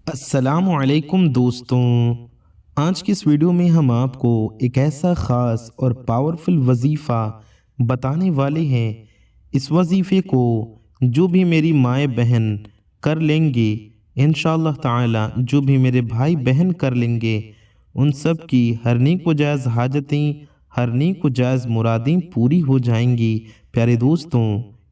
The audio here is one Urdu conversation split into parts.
السلام علیکم دوستوں، آج کی اس ویڈیو میں ہم آپ کو ایک ایسا خاص اور پاورفل وظیفہ بتانے والے ہیں۔ اس وظیفے کو جو بھی میری مائیں بہن کر لیں گے، انشاءاللہ تعالی جو بھی میرے بھائی بہن کر لیں گے، ان سب کی ہر نیک و جائز حاجتیں، ہر نیک و جائز مرادیں پوری ہو جائیں گی۔ پیارے دوستوں،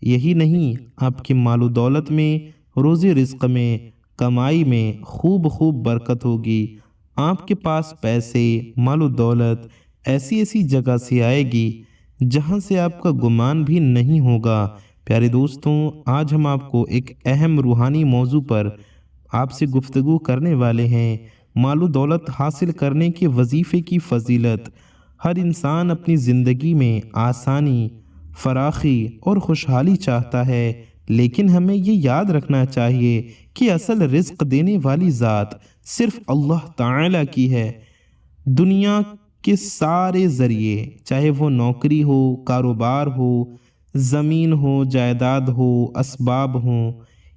یہی نہیں، آپ کے مال و دولت میں، روزی رزق میں، کمائی میں خوب برکت ہوگی۔ آپ کے پاس پیسے، مال و دولت ایسی جگہ سے آئے گی جہاں سے آپ کا گمان بھی نہیں ہوگا۔ پیارے دوستوں، آج ہم آپ کو ایک اہم روحانی موضوع پر آپ سے گفتگو کرنے والے ہیں۔ مال و دولت حاصل کرنے کے وظیفے کی فضیلت۔ ہر انسان اپنی زندگی میں آسانی، فراخی اور خوشحالی چاہتا ہے، لیکن ہمیں یہ یاد رکھنا چاہیے کہ اصل رزق دینے والی ذات صرف اللہ تعالی کی ہے۔ دنیا کے سارے ذریعے، چاہے وہ نوکری ہو، کاروبار ہو، زمین ہو، جائیداد ہو، اسباب ہوں،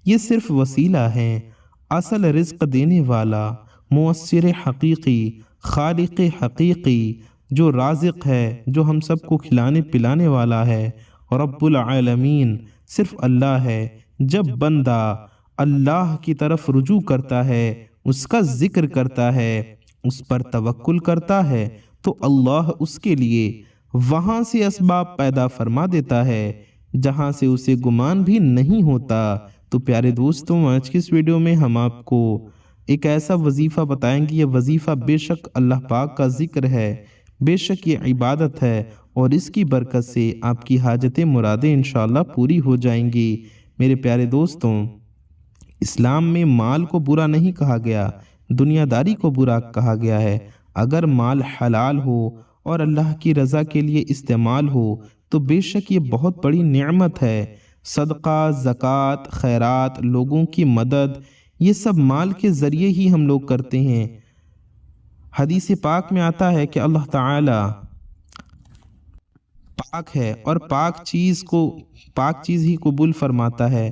یہ صرف وسیلہ ہیں۔ اصل رزق دینے والا، مؤثر حقیقی، خالق حقیقی، جو رازق ہے، جو ہم سب کو کھلانے پلانے والا ہے، رب العالمین صرف اللہ ہے۔ جب بندہ اللہ کی طرف رجوع کرتا ہے، اس کا ذکر کرتا ہے، اس پر توکل کرتا ہے، تو اللہ اس کے لیے وہاں سے اسباب پیدا فرما دیتا ہے جہاں سے اسے گمان بھی نہیں ہوتا۔ تو پیارے دوستوں، آج کی اس ویڈیو میں ہم آپ کو ایک ایسا وظیفہ بتائیں گے۔ یہ وظیفہ بے شک اللہ پاک کا ذکر ہے، بے شک یہ عبادت ہے، اور اس کی برکت سے آپ کی حاجتیں مرادیں انشاءاللہ پوری ہو جائیں گی۔ میرے پیارے دوستوں، اسلام میں مال کو برا نہیں کہا گیا، دنیا داری کو برا کہا گیا ہے۔ اگر مال حلال ہو اور اللہ کی رضا کے لیے استعمال ہو تو بے شک یہ بہت بڑی نعمت ہے۔ صدقہ، زکوٰۃ، خیرات، لوگوں کی مدد، یہ سب مال کے ذریعے ہی ہم لوگ کرتے ہیں۔ حدیث پاک میں آتا ہے کہ اللہ تعالی پاک ہے اور پاک چیز ہی قبول فرماتا ہے،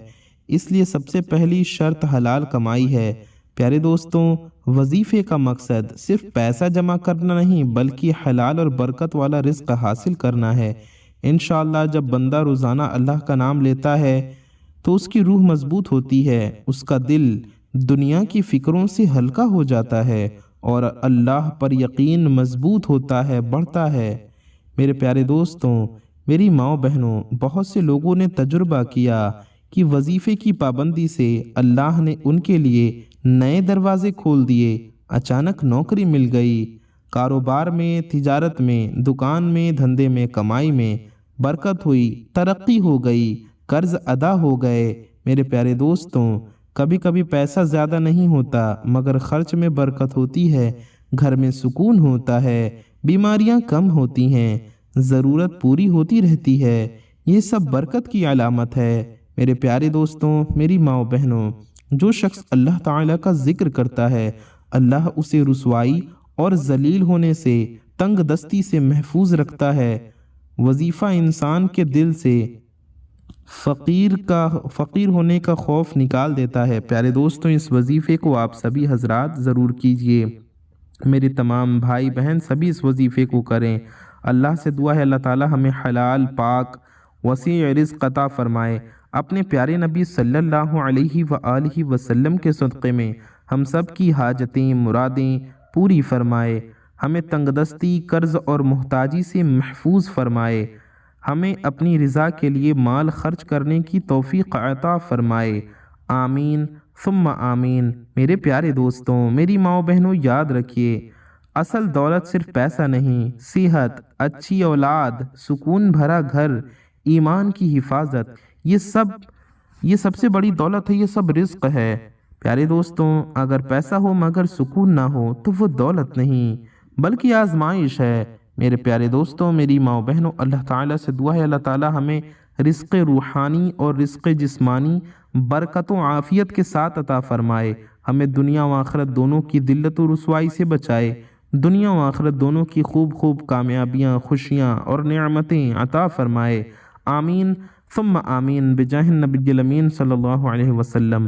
اس لیے سب سے پہلی شرط حلال کمائی ہے۔ پیارے دوستوں، وظیفے کا مقصد صرف پیسہ جمع کرنا نہیں بلکہ حلال اور برکت والا رزق حاصل کرنا ہے۔ انشاءاللہ جب بندہ روزانہ اللہ کا نام لیتا ہے تو اس کی روح مضبوط ہوتی ہے، اس کا دل دنیا کی فکروں سے ہلکا ہو جاتا ہے اور اللہ پر یقین مضبوط ہوتا ہے، بڑھتا ہے۔ میرے پیارے دوستوں، میری ماؤں بہنوں، بہت سے لوگوں نے تجربہ کیا کہ وظیفے کی پابندی سے اللہ نے ان کے لیے نئے دروازے کھول دیے۔ اچانک نوکری مل گئی، کاروبار میں، تجارت میں، دکان میں، دھندے میں، کمائی میں برکت ہوئی، ترقی ہو گئی، قرض ادا ہو گئے۔ میرے پیارے دوستوں، کبھی کبھی پیسہ زیادہ نہیں ہوتا مگر خرچ میں برکت ہوتی ہے، گھر میں سکون ہوتا ہے، بیماریاں کم ہوتی ہیں، ضرورت پوری ہوتی رہتی ہے۔ یہ سب برکت کی علامت ہے۔ میرے پیارے دوستوں، میری ماؤں بہنوں، جو شخص اللہ تعالیٰ کا ذکر کرتا ہے، اللہ اسے رسوائی اور ذلیل ہونے سے، تنگ دستی سے محفوظ رکھتا ہے۔ وظیفہ انسان کے دل سے فقیر ہونے کا خوف نکال دیتا ہے۔ پیارے دوستوں، اس وظیفے کو آپ سبھی حضرات ضرور کیجئے۔ میرے تمام بھائی بہن سبھی اس وظیفے کو کریں۔ اللہ سے دعا ہے اللہ تعالی ہمیں حلال، پاک، وسیع رزق عطا فرمائے۔ اپنے پیارے نبی صلی اللہ علیہ وآلہ وسلم کے صدقے میں ہم سب کی حاجتیں، مرادیں پوری فرمائے۔ ہمیں تنگ دستی، قرض اور محتاجی سے محفوظ فرمائے۔ ہمیں اپنی رضا کے لیے مال خرچ کرنے کی توفیق عطا فرمائے۔ آمین ثم آمین۔ میرے پیارے دوستوں، میری ماؤں بہنوں، یاد رکھیے، اصل دولت صرف پیسہ نہیں، صحت، اچھی اولاد، سکون بھرا گھر، ایمان کی حفاظت، یہ سب سے بڑی دولت ہے، یہ سب رزق ہے۔ پیارے دوستوں، اگر پیسہ ہو مگر سکون نہ ہو تو وہ دولت نہیں بلکہ آزمائش ہے۔ میرے پیارے دوستوں، میری ماؤں بہنوں، اللہ تعالیٰ سے دعا ہے اللہ تعالیٰ ہمیں رزق روحانی اور رزق جسمانی برکت و عافیت کے ساتھ عطا فرمائے۔ ہمیں دنیا و آخرت دونوں کی ذلت و رسوائی سے بچائے، دنیا و آخرت دونوں کی خوب کامیابیاں، خوشیاں اور نعمتیں عطا فرمائے۔ آمین ثم آمین بجاہ النبی الامین صلی اللہ علیہ وسلم۔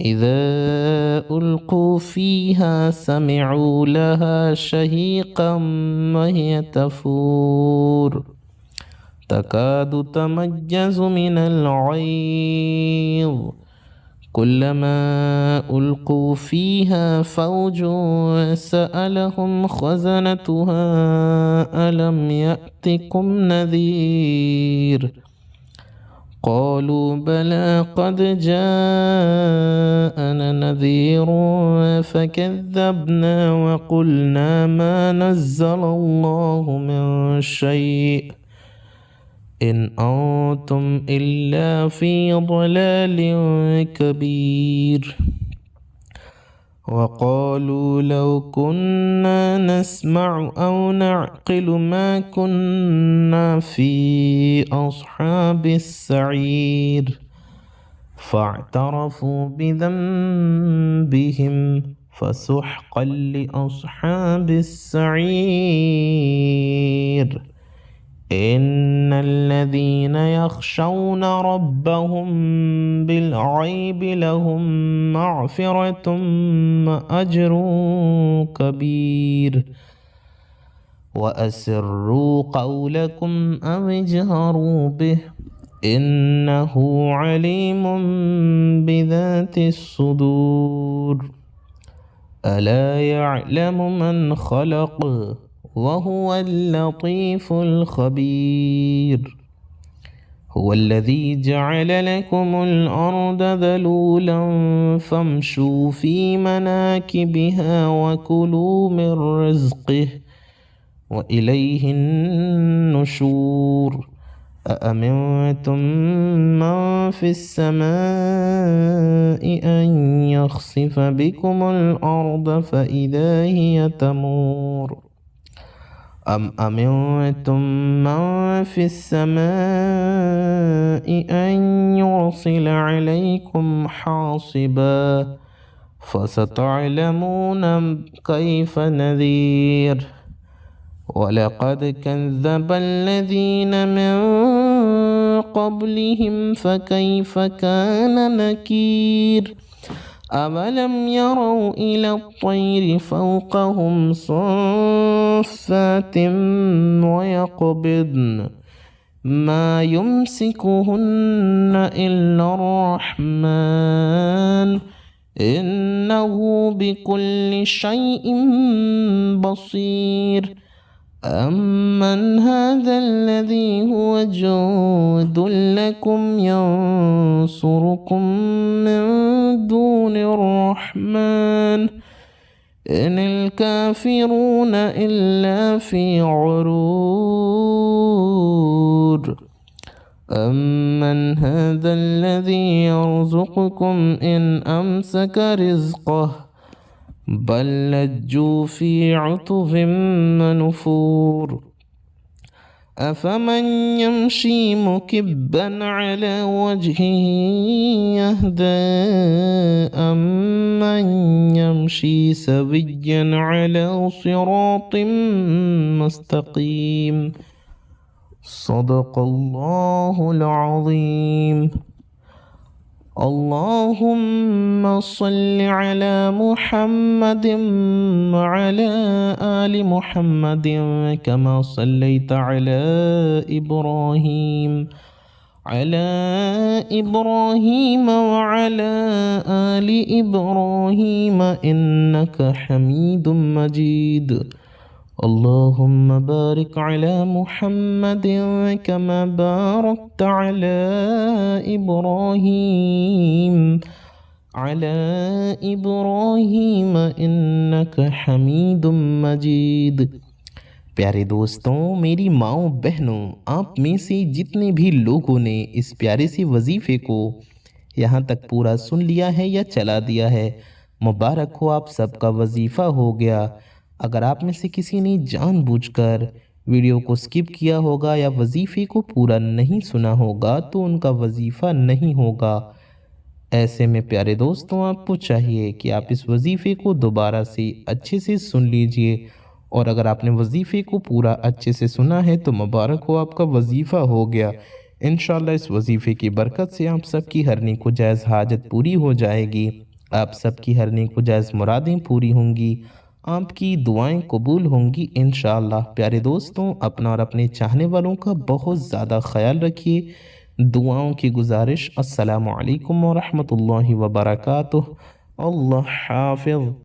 إذا ألقوا فيها سمعوا لها شهيقا وهي تفور تكاد تميز من الغيظ كلما ألقوا فيها فوج سألهم خزنتها ألم يأتكم نذير قالوا بلى قد جاءنا نذير فكذبنا وقلنا ما نزل الله من شيء إن أنتم إلا في ضلال كبير وقالوا لو كنا نسمع أو نعقل ما كنا في أصحاب السعير فاعترفوا بذنبهم فسحقا لأصحاب السعير إن الذين يخشون ربهم بالغيب لهم مغفرة وأجر كبير وأسروا قولكم أو اجهروا به إنه عليم بذات الصدور ألا يعلم من خلق وهو اللطيف الخبير هو الذي جعل لكم الأرض ذلولا فامشوا في مناكبها وكلوا من رزقه وإليه النشور أأمنتم من في السماء أن يخسف بكم الأرض فإذا هي تمور أم أمنتم من في السماء أن يرسل عليكم حاصبا فستعلمون كيف نذير ولقد كذب الذين من قبلهم فكيف كان نكير أولم يروا إلى الطير فوقهم صافات ويقبضن ما يمسكهن إلا الرحمن إنه بكل شيء بصير أمن هذا الذي هو جند لكم ينصركم من دون الرحمن إن الكافرون إلا في غرور أمن هذا الذي يرزقكم إن أمسك رزقه بل لجوا في عتب ونفور أفمن يمشي مكبا على وجهه يهدى أمن يمشي سويا على صراط مستقيم صدق الله العظيم اللهم صل على محمد وعلى آل محمد كما صليت على إبراهيم وعلى آل إبراهيم إنك حميد مجيد اللهم بارك على محمد كما باركت على إبراهيم إنك حميد مجيد پیارے دوستوں، میری ماؤں بہنوں، آپ میں سے جتنے بھی لوگوں نے اس پیارے سے وظیفے کو یہاں تک پورا سن لیا ہے یا چلا دیا ہے، مبارک ہو، آپ سب کا وظیفہ ہو گیا۔ اگر آپ میں سے کسی نے جان بوجھ کر ویڈیو کو سکپ کیا ہوگا یا وظیفے کو پورا نہیں سنا ہوگا تو ان کا وظیفہ نہیں ہوگا۔ ایسے میں پیارے دوستوں، آپ کو چاہیے کہ آپ اس وظیفے کو دوبارہ سے اچھے سے سن لیجئے، اور اگر آپ نے وظیفے کو پورا اچھے سے سنا ہے تو مبارک ہو، آپ کا وظیفہ ہو گیا۔ انشاءاللہ اس وظیفے کی برکت سے آپ سب کی ہر نیک و جائز حاجت پوری ہو جائے گی۔ آپ سب کی ہر نیک و جائز مرادیں پوری ہوں گی، آپ کی دعائیں قبول ہوں گی انشاءاللہ۔ پیارے دوستوں، اپنا اور اپنے چاہنے والوں کا بہت زیادہ خیال رکھیے۔ دعاؤں کی گزارش، السلام علیکم ورحمۃ اللہ وبرکاتہ۔ اللہ حافظ۔